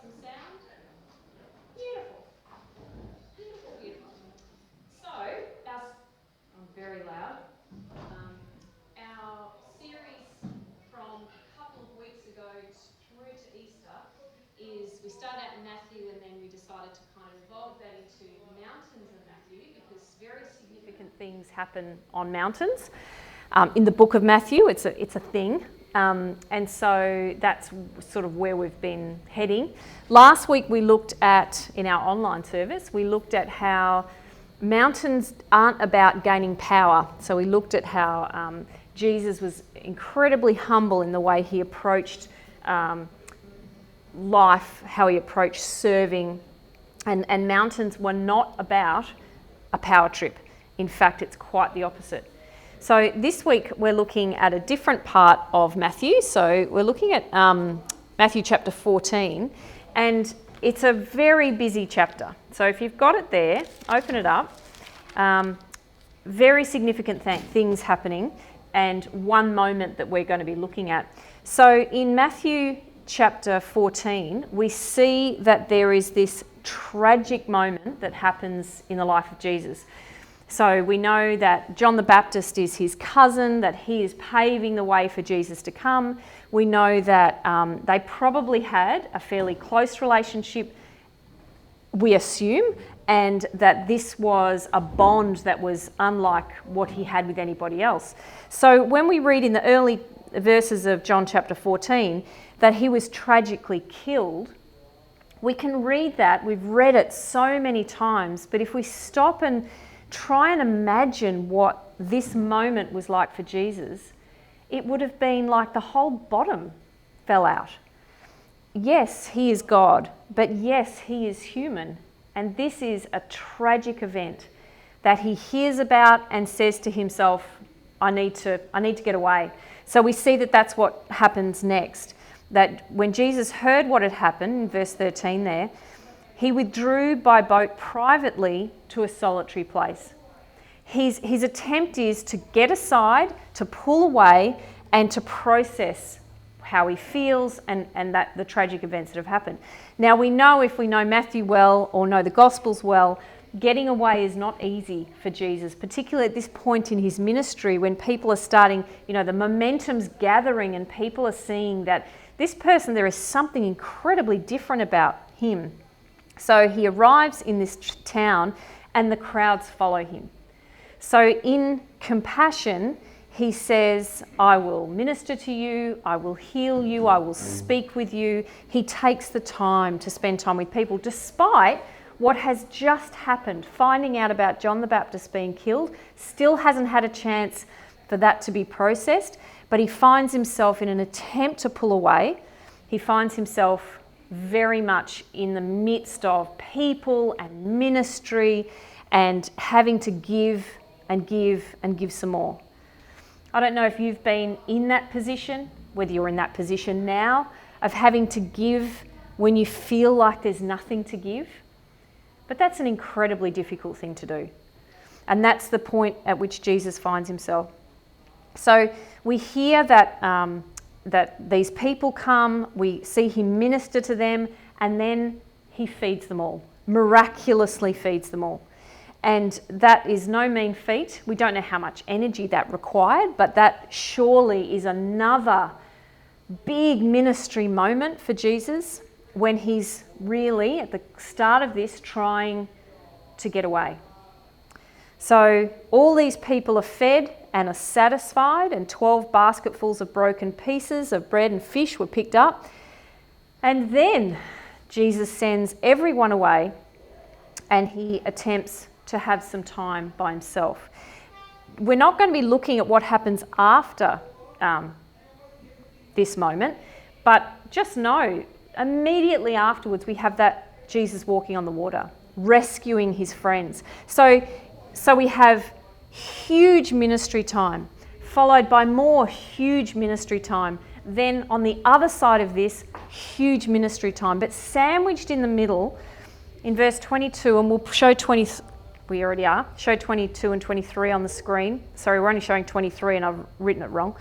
some sound? Beautiful. Beautiful, beautiful. So, I'm very loud. Our series from a couple of weeks ago through to Easter is we started out in Matthew and then we decided to kind of evolve that into mountains of Matthew because very significant things happen on mountains. In the book of Matthew, it's a thing. And so that's sort of where we've been heading. Last week we looked at, in our online service, we looked at how mountains aren't about gaining power. So we looked at how Jesus was incredibly humble in the way he approached life, how he approached serving, and mountains were not about a power trip. In fact, it's quite the opposite. So this week we're looking at a different part of Matthew. So we're looking at Matthew chapter 14, and it's a very busy chapter. So if you've got it there, open it up. Very significant things happening, and one moment that we're going to be looking at. So in Matthew chapter 14, we see that there is this tragic moment that happens in the life of Jesus. So we know that John the Baptist is his cousin, that he is paving the way for Jesus to come. We know that they probably had a fairly close relationship, we assume, and that this was a bond that was unlike what he had with anybody else. So when we read in the early verses of John chapter 14 that he was tragically killed, we can read that. We've read it so many times, but if we stop and try and imagine what this moment was like for Jesus, it would have been like the whole bottom fell out. Yes, he is God, but yes, he is human. And this is a tragic event that he hears about and says to himself, I need to get away. So we see that that's what happens next. That when Jesus heard what had happened, in verse 13 there, he withdrew by boat privately to a solitary place. His attempt is to get aside, to pull away, and to process how he feels and that the tragic events that have happened. Now we know, if we know Matthew well or know the Gospels well, getting away is not easy for Jesus, particularly at this point in his ministry when people are starting, the momentum's gathering and people are seeing that this person, there is something incredibly different about him. So he arrives in this town and the crowds follow him. So in compassion, he says, I will minister to you, I will heal you, I will speak with you. He takes the time to spend time with people despite what has just happened. Finding out about John the Baptist being killed, still hasn't had a chance for that to be processed, but he finds himself in an attempt to pull away. He finds himself very much in the midst of people and ministry and having to give and give and give some more. I don't know if you've been in that position, whether you're in that position now, of having to give when you feel like there's nothing to give. But that's an incredibly difficult thing to do. And that's the point at which Jesus finds himself. So we hear that these people come, we see him minister to them, and then he feeds them all, miraculously feeds them all. And that is no mean feat. We don't know how much energy that required, but that surely is another big ministry moment for Jesus when he's really, at the start of this, trying to get away. So all these people are fed and are satisfied, and 12 basketfuls of broken pieces of bread and fish were picked up. And then Jesus sends everyone away and he attempts to have some time by himself. We're not going to be looking at what happens after this moment, but just know immediately afterwards we have that Jesus walking on the water, rescuing his friends. So we have huge ministry time, followed by more huge ministry time. Then on the other side of this, huge ministry time. But sandwiched in the middle, in verse 22, and we'll show We already are. Show 22 and 23 on the screen. Sorry, we're only showing 23 and I've written it wrong.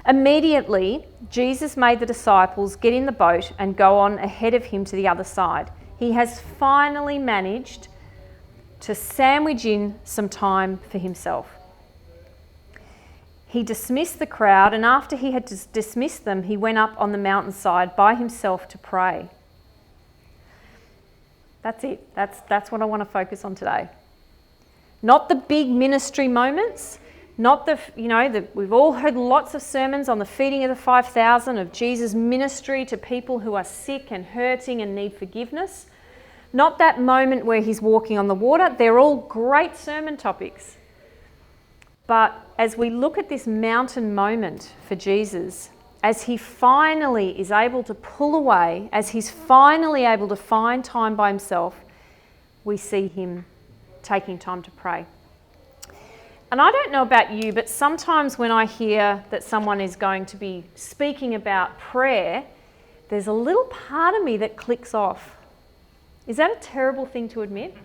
Immediately, Jesus made the disciples get in the boat and go on ahead of him to the other side. He has finally managed to sandwich in some time for himself. He dismissed the crowd, and after he had dismissed them, he went up on the mountainside by himself to pray. That's it. That's what I want to focus on today. Not the big ministry moments, not we've all heard lots of sermons on the feeding of the 5,000, of Jesus' ministry to people who are sick and hurting and need forgiveness. Not that moment where he's walking on the water. They're all great sermon topics. But as we look at this mountain moment for Jesus, as he finally is able to pull away, as he's finally able to find time by himself, we see him taking time to pray. And I don't know about you, but sometimes when I hear that someone is going to be speaking about prayer, there's a little part of me that clicks off. Is that a terrible thing to admit?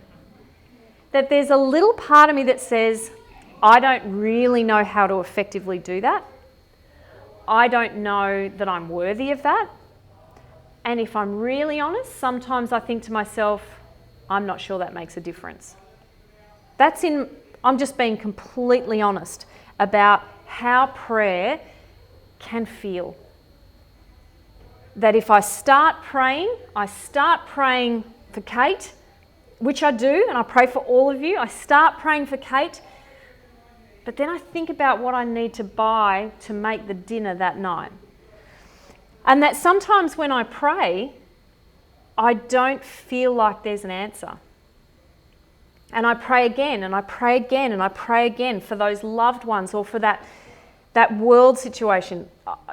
That there's a little part of me that says, I don't really know how to effectively do that. I don't know that I'm worthy of that. And if I'm really honest, sometimes I think to myself, I'm not sure that makes a difference. I'm just being completely honest about how prayer can feel. That if I start praying for Kate, which I do, and I pray for all of you. I start praying for Kate, but then I think about what I need to buy to make the dinner that night. And that sometimes when I pray, I don't feel like there's an answer. And I pray again, and I pray again, and I pray again for those loved ones or for that world situation.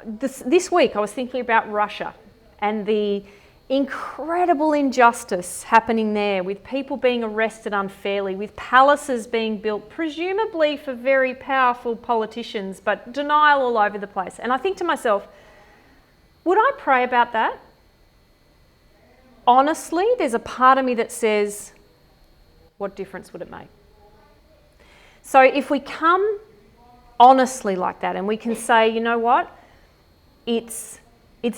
This week I was thinking about Russia and the incredible injustice happening there, with people being arrested unfairly, with palaces being built, presumably for very powerful politicians, but denial all over the place. And I think to myself, would I pray about that? Honestly, there's a part of me that says, what difference would it make? So if we come honestly like that and we can say, you know what, it's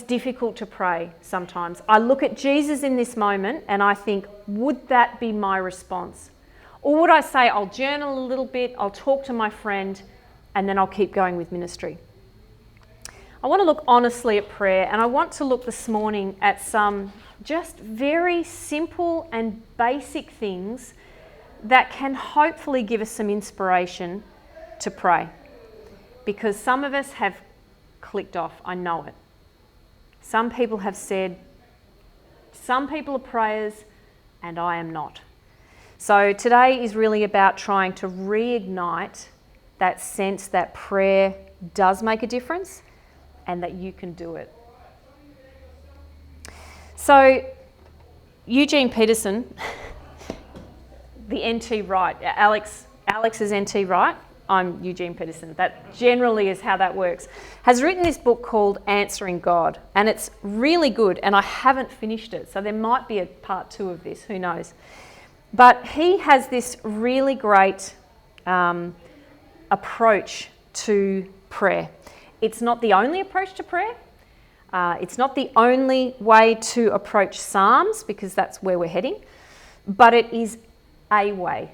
difficult to pray sometimes. I look at Jesus in this moment and I think, would that be my response? Or would I say, I'll journal a little bit, I'll talk to my friend, and then I'll keep going with ministry? I want to look honestly at prayer, and I want to look this morning at some just very simple and basic things that can hopefully give us some inspiration to pray. Because some of us have clicked off, I know it. Some people have said, some people are prayers and I am not. So today is really about trying to reignite that sense that prayer does make a difference and that you can do it. So Eugene Peterson, the NT Wright, Alex is NT Wright, I'm Eugene Peterson. That generally is how that works. Has written this book called Answering God, and it's really good, and I haven't finished it, so there might be a part 2 of this, who knows. But he has this really great approach to prayer. It's not the only approach to prayer. It's not the only way to approach Psalms, because that's where we're heading, but it is a way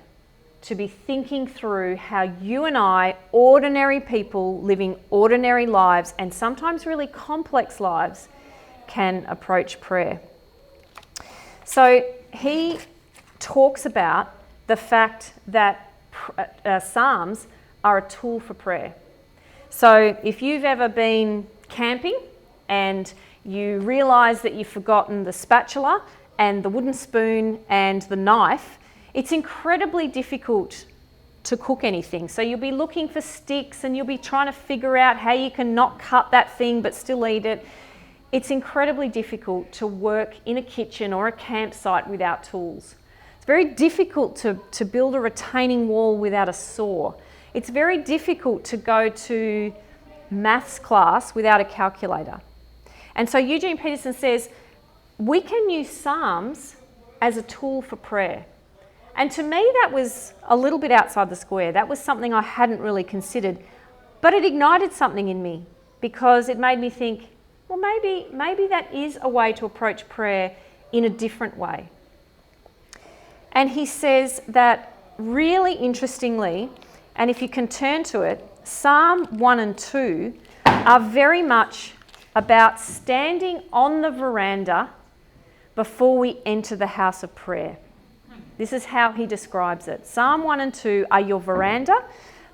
to be thinking through how you and I, ordinary people living ordinary lives and sometimes really complex lives, can approach prayer. So he talks about the fact that Psalms are a tool for prayer. So if you've ever been camping and you realise that you've forgotten the spatula and the wooden spoon and the knife, it's incredibly difficult to cook anything. So you'll be looking for sticks and you'll be trying to figure out how you can not cut that thing but still eat it. It's incredibly difficult to work in a kitchen or a campsite without tools. It's very difficult to build a retaining wall without a saw. It's very difficult to go to maths class without a calculator. And so Eugene Peterson says, we can use Psalms as a tool for prayer. And to me, that was a little bit outside the square. That was something I hadn't really considered. But it ignited something in me because it made me think, well, maybe that is a way to approach prayer in a different way. And he says that really interestingly, and if you can turn to it, Psalm 1 and 2 are very much about standing on the veranda before we enter the house of prayer. This is how he describes it. Psalm 1 and 2 are your veranda.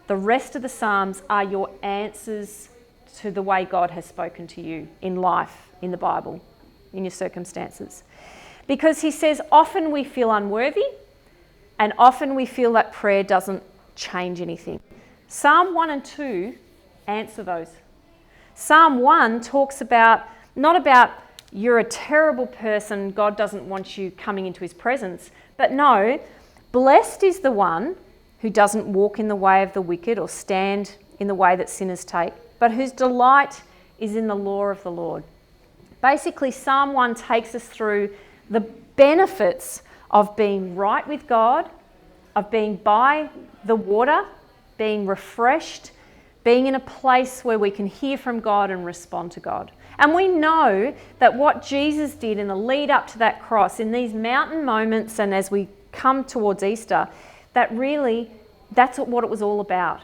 The rest of the Psalms are your answers to the way God has spoken to you in life, in the Bible, in your circumstances. Because he says often we feel unworthy and often we feel that prayer doesn't change anything. Psalm 1 and 2 answer those. Psalm 1 talks about, not about you're a terrible person, God doesn't want you coming into his presence, but no, blessed is the one who doesn't walk in the way of the wicked or stand in the way that sinners take, but whose delight is in the law of the Lord. Basically, Psalm 1 takes us through the benefits of being right with God, of being by the water, being refreshed, being in a place where we can hear from God and respond to God. And we know that what Jesus did in the lead up to that cross, in these mountain moments and as we come towards Easter, that really, that's what it was all about.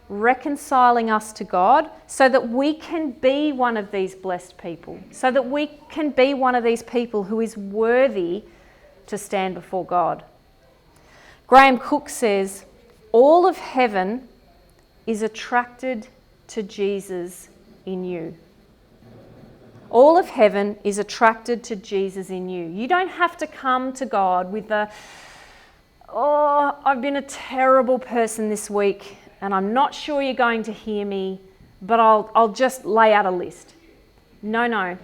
Reconciling us to God so that we can be one of these blessed people, so that we can be one of these people who is worthy to stand before God. Graham Cook says, all of heaven is attracted to Jesus in you. All of heaven is attracted to Jesus in you. You don't have to come to God with the, oh, I've been a terrible person this week and I'm not sure you're going to hear me, but I'll just lay out a list. No.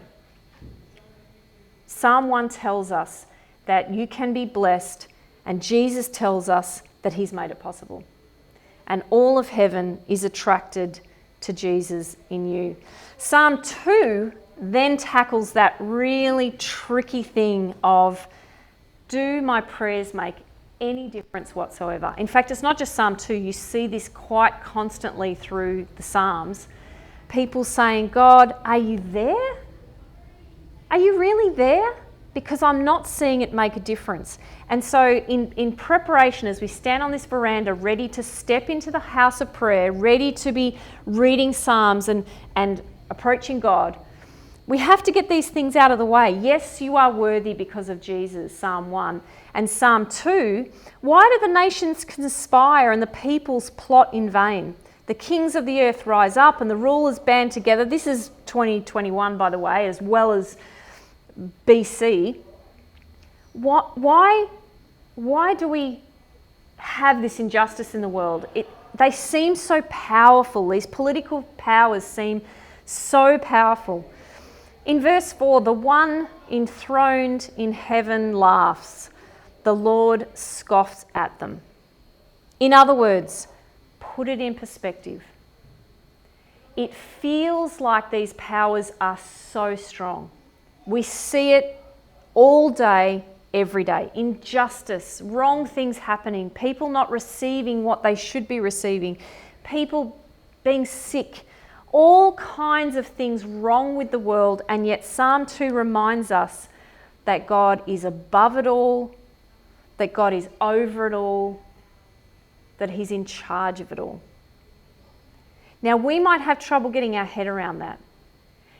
Psalm 1 tells us that you can be blessed, and Jesus tells us that he's made it possible. And all of heaven is attracted to Jesus in you. Psalm 2 then tackles that really tricky thing of, do my prayers make any difference whatsoever? In fact, it's not just Psalm 2. You see this quite constantly through the Psalms. People saying, God, are you there? Are you really there? Because I'm not seeing it make a difference. And so in preparation, as we stand on this veranda, ready to step into the house of prayer, ready to be reading Psalms and approaching God, we have to get these things out of the way. Yes, you are worthy because of Jesus, Psalm 1. And Psalm 2, why do the nations conspire and the peoples plot in vain? The kings of the earth rise up and the rulers band together. This is 2021, by the way, as well as BC. Why do we have this injustice in the world? They seem so powerful. These political powers seem so powerful. In verse 4, the one enthroned in heaven laughs. The Lord scoffs at them. In other words, put it in perspective. It feels like these powers are so strong. We see it all day, every day. Injustice, wrong things happening, people not receiving what they should be receiving, people being sick, all kinds of things wrong with the world. And yet Psalm 2 reminds us that God is above it all, that God is over it all, that he's in charge of it all. Now, we might have trouble getting our head around that.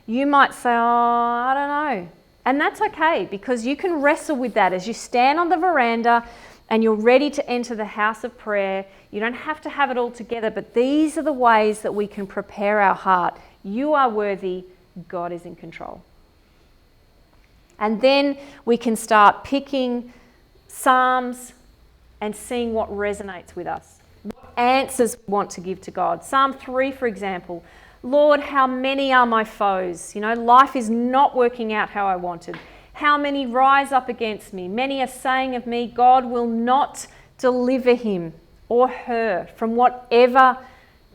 You might say, oh, I don't know. And that's okay, because you can wrestle with that as you stand on the veranda and you're ready to enter the house of prayer. You don't have to have it all together, but these are the ways that we can prepare our heart. You are worthy. God is in control. And then we can start picking Psalms and seeing what resonates with us, what answers we want to give to God. Psalm 3, for example, Lord, how many are my foes? Life is not working out how I wanted. How many rise up against me? Many are saying of me, God will not deliver him or her from whatever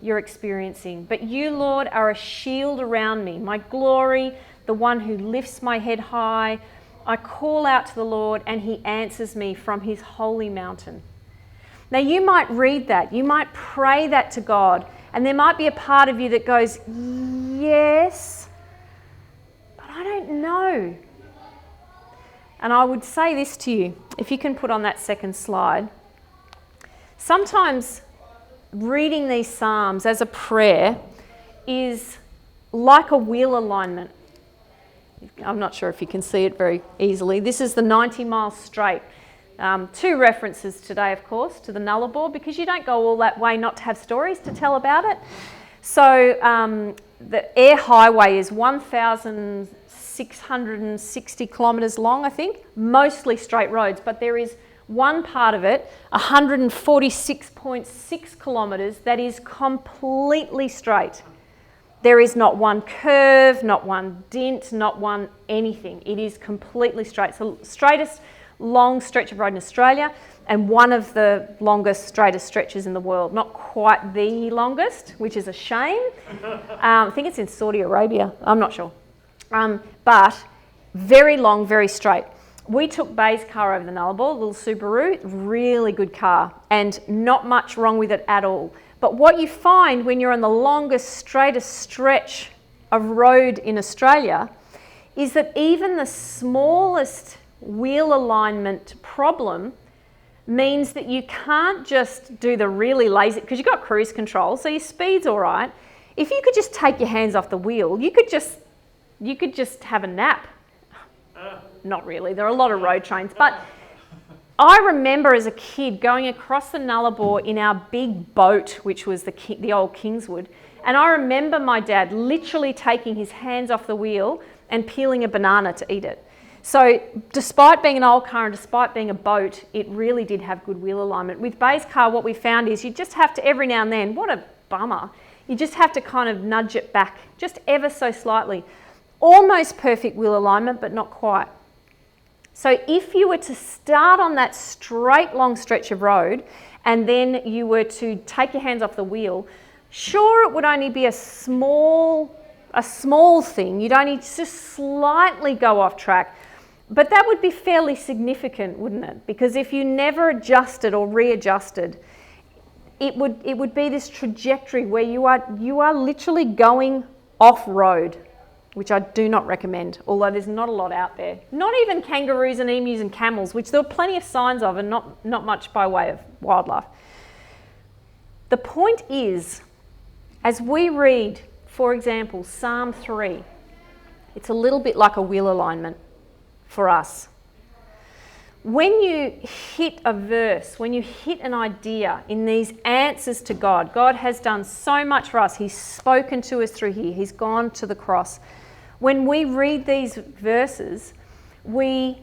you're experiencing. But you, Lord, are a shield around me, my glory, the one who lifts my head high. I call out to the Lord and he answers me from his holy mountain. Now you might read that, you might pray that to God, and there might be a part of you that goes, yes, but I don't know. And I would say this to you, if you can put on that second slide. Sometimes reading these Psalms as a prayer is like a wheel alignment. I'm not sure if you can see it very easily. This is the 90 Mile Straight. Two references today, of course, to the Nullarbor, because you don't go all that way not to have stories to tell about it. So the air highway is 1,660 kilometres long, I think, mostly straight roads, but there is one part of it, 146.6 kilometres, that is completely straight. There is not one curve, not one dint, not one anything. It is completely straight. So straightest long stretch of road in Australia, and one of the longest, straightest stretches in the world. Not quite the longest, which is a shame. I think it's in Saudi Arabia. I'm not sure. But very long, very straight. We took Bay's car over the Nullarbor, a little Subaru, really good car, and not much wrong with it at all. But what you find when you're on the longest, straightest stretch of road in Australia is that even the smallest wheel alignment problem means that you can't just do the really lazy, because you've got cruise control, so your speed's all right. If you could just take your hands off the wheel, you could just have a nap. Not really, there are a lot of road trains, but I remember as a kid going across the Nullarbor in our big boat, which was the old Kingswood, and I remember my dad literally taking his hands off the wheel and peeling a banana to eat it. So despite being an old car and despite being a boat, it really did have good wheel alignment. With Bay's car, what we found is you just have to, every now and then, what a bummer, you just have to kind of nudge it back just ever so slightly. Almost perfect wheel alignment, but not quite. So if you were to start on that straight long stretch of road and then you were to take your hands off the wheel, sure, it would only be a small thing. You'd only just slightly go off track, but that would be fairly significant, wouldn't it? Because if you never adjusted or readjusted, it would be this trajectory where you are literally going off road, which I do not recommend, although there's not a lot out there. Not even kangaroos and emus and camels, which there were plenty of signs of and not much by way of wildlife. The point is, as we read, for example, Psalm 3, it's a little bit like a wheel alignment for us. When you hit a verse, when you hit an idea in these answers to God, God has done so much for us. He's spoken to us through here. He's gone to the cross. When we read these verses, we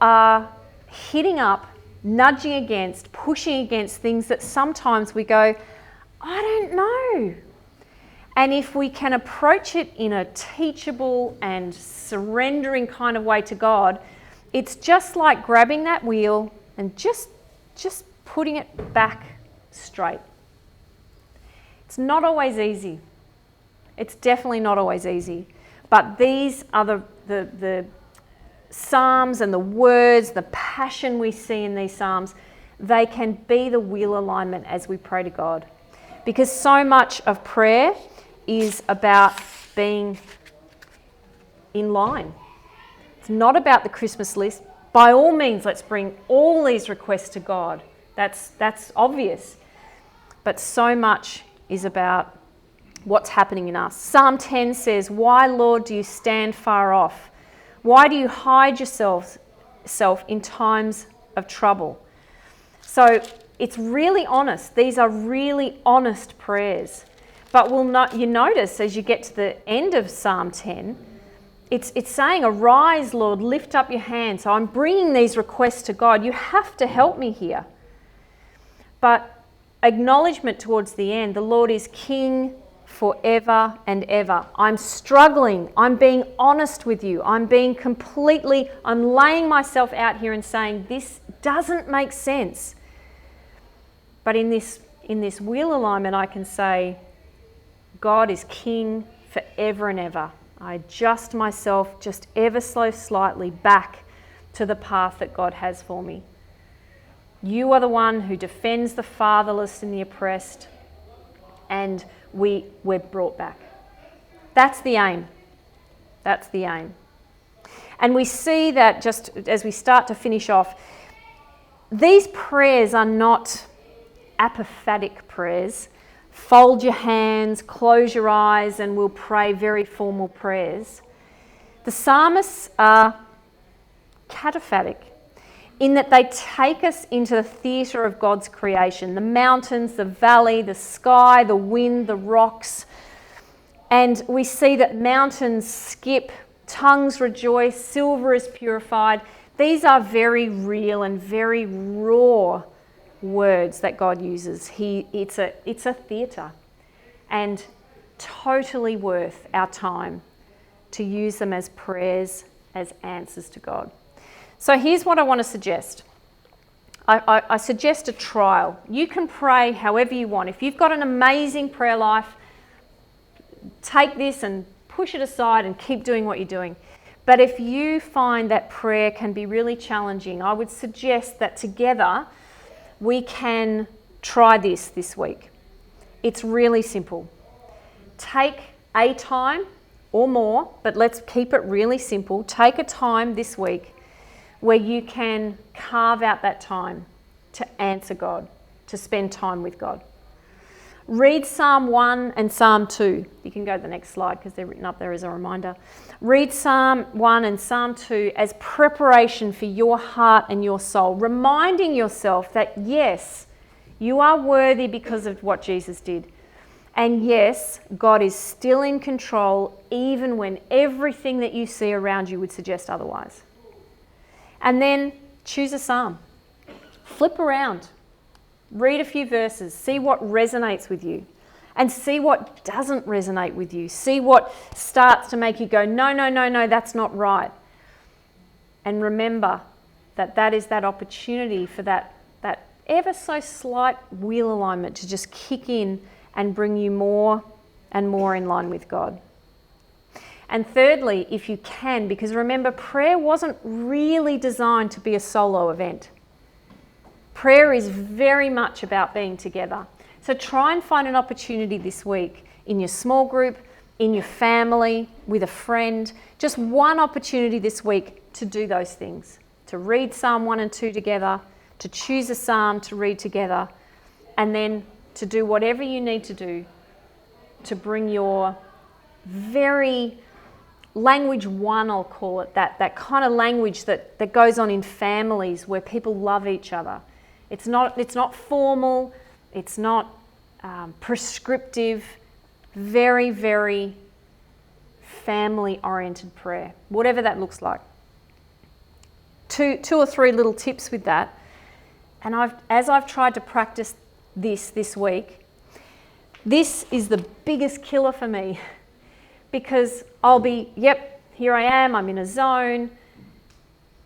are hitting up, nudging against, pushing against things that sometimes we go, I don't know. And if we can approach it in a teachable and surrendering kind of way to God, it's just like grabbing that wheel and just putting it back straight. It's not always easy. It's definitely not always easy. But these are the Psalms and the words, the passion we see in these Psalms, they can be the wheel alignment as we pray to God. Because so much of prayer is about being in line. It's not about the Christmas list. By all means, let's bring all these requests to God. That's obvious. But so much is about what's happening in us. Psalm 10 says, "Why, Lord, do you stand far off? Why do you hide yourself in times of trouble?" So it's really honest. These are really honest prayers. But you notice as you get to the end of Psalm 10, it's saying, "Arise, Lord, lift up your hand." So I'm bringing these requests to God. You have to help me here. But acknowledgement towards the end, the Lord is King forever and ever. I'm struggling. I'm being honest with you. I'm laying myself out here and saying, this doesn't make sense. But in this wheel alignment, I can say, God is King forever and ever. I adjust myself just ever so slightly back to the path that God has for me. You are the one who defends the fatherless and the oppressed, and we're brought back. That's the aim. That's the aim. And we see that just as we start to finish off, these prayers are not apophatic prayers. Fold your hands, close your eyes, and we'll pray very formal prayers. The psalmists are cataphatic in that they take us into the theatre of God's creation, the mountains, the valley, the sky, the wind, the rocks. And we see that mountains skip, tongues rejoice, silver is purified. These are very real and very raw words that God uses. It's a theatre, and totally worth our time to use them as prayers, as answers to God. So here's what I want to suggest. I suggest a trial. You can pray however you want. If you've got an amazing prayer life, take this and push it aside and keep doing what you're doing. But if you find that prayer can be really challenging, I would suggest that together we can try this week. It's really simple. Take a time or more, but let's keep it really simple. Take a time this week where you can carve out that time to answer God, to spend time with God. Read Psalm 1 and Psalm 2. You can go to the next slide because they're written up there as a reminder. Read Psalm 1 and Psalm 2 as preparation for your heart and your soul, reminding yourself that yes, you are worthy because of what Jesus did. And yes, God is still in control even when everything that you see around you would suggest otherwise. And then choose a psalm. Flip around. Read a few verses. See what resonates with you. And see what doesn't resonate with you. See what starts to make you go, no, that's not right. And remember that is that opportunity for that ever so slight wheel alignment to just kick in and bring you more and more in line with God. And thirdly, if you can, because remember, prayer wasn't really designed to be a solo event. Prayer is very much about being together. So try and find an opportunity this week in your small group, in your family, with a friend. Just one opportunity this week to do those things. To read Psalm 1 and 2 together, to choose a psalm to read together, and then to do whatever you need to do to bring your very language one, I'll call it, that kind of language that goes on in families where people love each other. It's not formal, it's not prescriptive, very, very family-oriented prayer, whatever that looks like. Two or three little tips with that. And as I've tried to practice this week, this is the biggest killer for me because I'll be, here I am, I'm in a zone,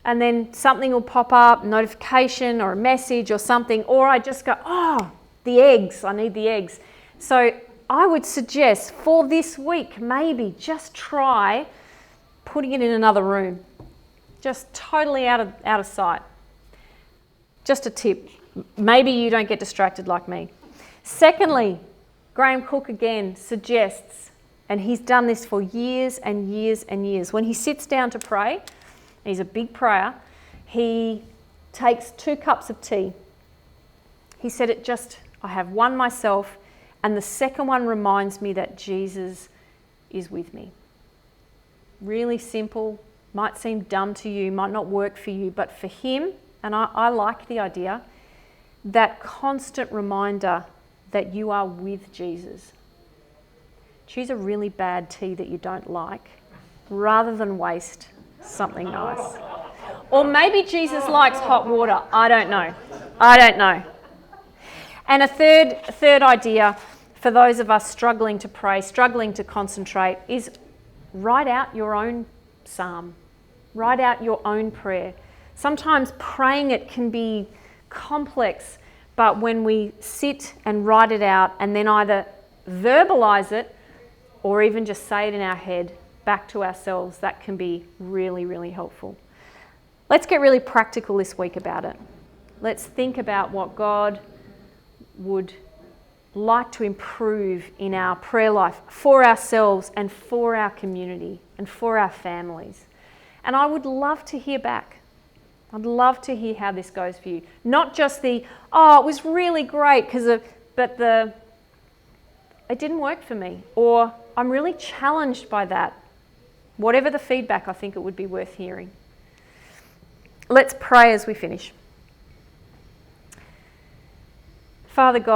and then something will pop up, notification or a message or something, or I just go, the eggs, I need the eggs. So I would suggest for this week, maybe just try putting it in another room, just totally out of sight. Just a tip. Maybe you don't get distracted like me. Secondly, Graham Cook again suggests, and he's done this for years and years and years, when he sits down to pray, he's a big prayer, he takes 2 cups of tea. He said I have one myself, and the second one reminds me that Jesus is with me. Really simple, might seem dumb to you, might not work for you, but for him, and I like the idea, that constant reminder that you are with Jesus. Choose a really bad tea that you don't like rather than waste something nice. Or maybe Jesus likes hot water. I don't know. And a third idea for those of us struggling to pray, struggling to concentrate, is write out your own psalm. Write out your own prayer. Sometimes praying it can be complex, but when we sit and write it out and then either verbalize it or even just say it in our head back to ourselves, that can be really, really helpful. Let's get really practical this week about it. Let's think about what God would like to improve in our prayer life for ourselves and for our community and for our families. And I would love to hear back. I'd love to hear how this goes for you. Not just it was really great but it didn't work for me, or I'm really challenged by that. Whatever the feedback, I think it would be worth hearing. Let's pray as we finish. Father God,